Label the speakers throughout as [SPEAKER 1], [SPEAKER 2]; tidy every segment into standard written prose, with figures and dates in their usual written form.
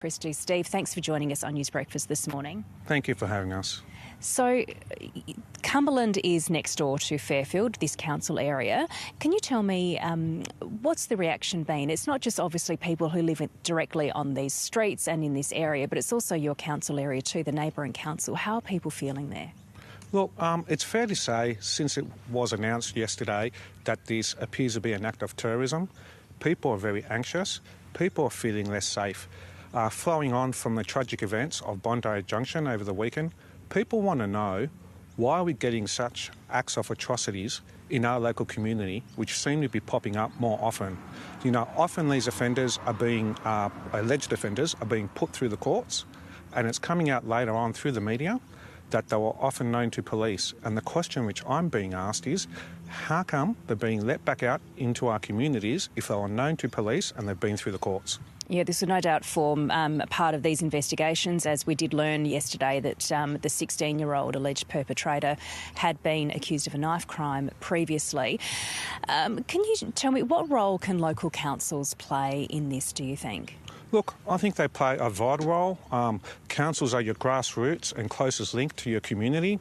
[SPEAKER 1] Christy. Steve, thanks for joining us on News Breakfast this morning.
[SPEAKER 2] Thank you for having us.
[SPEAKER 1] So, Cumberland is next door to Fairfield, this council area. Can you tell me what's the reaction been? It's not just obviously people who live directly on these streets and in this area, but it's also your council area too, the neighbouring council. How are people feeling there?
[SPEAKER 2] Look, it's fair to say, since it was announced yesterday that this appears to be an act of terrorism, people are very anxious, people are feeling less safe. Flowing on from the tragic events of Bondi Junction over the weekend, people want to know why are we getting such acts of atrocities in our local community, which seem to be popping up more often. You know, often these offenders are being, alleged offenders are being put through the courts, and it's coming out later on through the media that they were often known to police. And the question which I'm being asked is, how come they're being let back out into our communities if they were known to police and they've been through the courts?
[SPEAKER 1] Yeah, this will no doubt form part of these investigations, as we did learn yesterday that the 16-year-old alleged perpetrator had been accused of a knife crime previously. Can you tell me, what role can local councils play in this, do you think?
[SPEAKER 2] Look, I think they play a vital role. Councils are your grassroots and closest link to your community.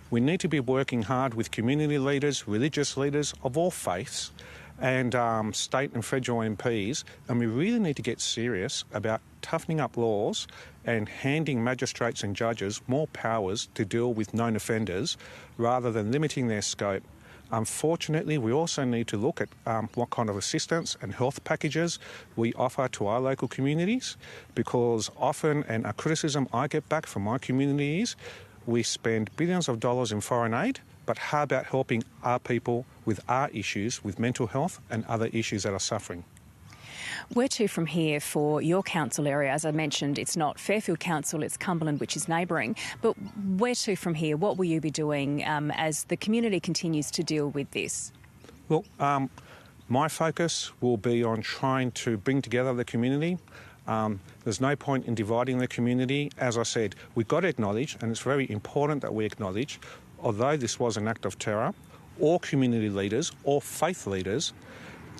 [SPEAKER 2] We need to be working hard with community leaders, religious leaders of all faiths, and state and federal MPs, and we really need to get serious about toughening up laws and handing magistrates and judges more powers to deal with known offenders rather than limiting their scope. Unfortunately, we also need to look at what kind of assistance and health packages we offer to our local communities, because often, and a criticism I get back from my community is, we spend billions of dollars in foreign aid, but how about helping our people with our issues, with mental health and other issues that are suffering?
[SPEAKER 1] Where to from here for your council area? As I mentioned, it's not Fairfield Council, it's Cumberland, which is neighbouring. But where to from here? What will you be doing as the community continues to deal with this?
[SPEAKER 2] Look, my focus will be on trying to bring together the community. There's no point in dividing the community. As I said, we've got to acknowledge, and it's very important that we acknowledge, although this was an act of terror, all community leaders, all faith leaders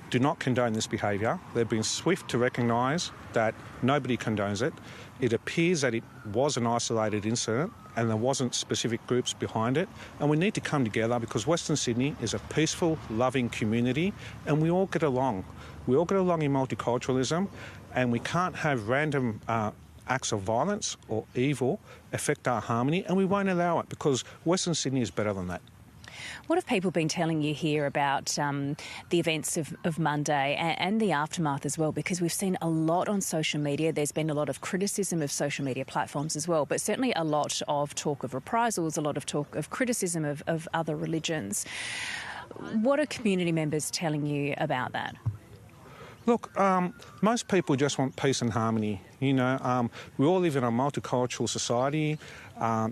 [SPEAKER 2] do not condone this behaviour. They've been swift to recognise that nobody condones it. It appears that it was an isolated incident and there wasn't specific groups behind it. And we need to come together because Western Sydney is a peaceful, loving community and we all get along. We all get along in multiculturalism, and we can't have random acts of violence or evil affect our harmony, and we won't allow it because Western Sydney is better than that.
[SPEAKER 1] What have people been telling you here about the events of Monday and the aftermath as well? Because we've seen a lot on social media. There's been a lot of criticism of social media platforms as well, but certainly a lot of talk of reprisals, a lot of talk of criticism of other religions. What are community members telling you about that?
[SPEAKER 2] Look, most people just want peace and harmony. You know, we all live in a multicultural society.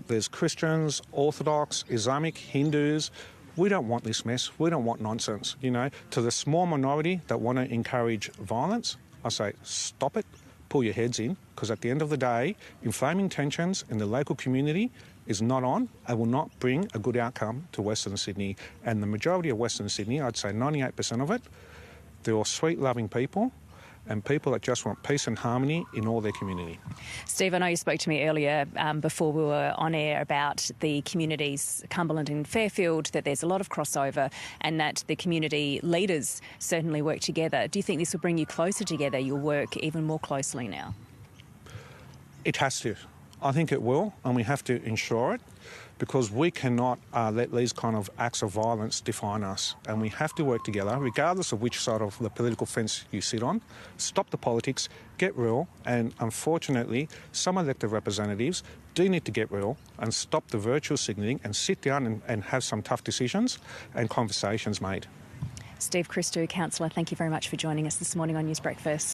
[SPEAKER 2] There's Christians, Orthodox, Islamic, Hindus. We don't want this mess. We don't want nonsense. You know, to the small minority that want to encourage violence, I say stop it, pull your heads in, because at the end of the day, inflaming tensions in the local community is not on and will not bring a good outcome to Western Sydney. And the majority of Western Sydney, I'd say 98% of it, they're all sweet, loving people and people that just want peace and harmony in all their community.
[SPEAKER 1] Steve, I know you spoke to me earlier before we were on air about the communities, Cumberland and Fairfield, that there's a lot of crossover and that the community leaders certainly work together. Do you think this will bring you closer together? You'll work even more closely now?
[SPEAKER 2] It has to. I think it will, and we have to ensure it, because we cannot let these kind of acts of violence define us, and we have to work together regardless of which side of the political fence you sit on. Stop the politics, get real, and unfortunately some elected representatives do need to get real and stop the virtual signalling and sit down and have some tough decisions and conversations made.
[SPEAKER 1] Steve Christou, Councillor, thank you very much for joining us this morning on News Breakfast.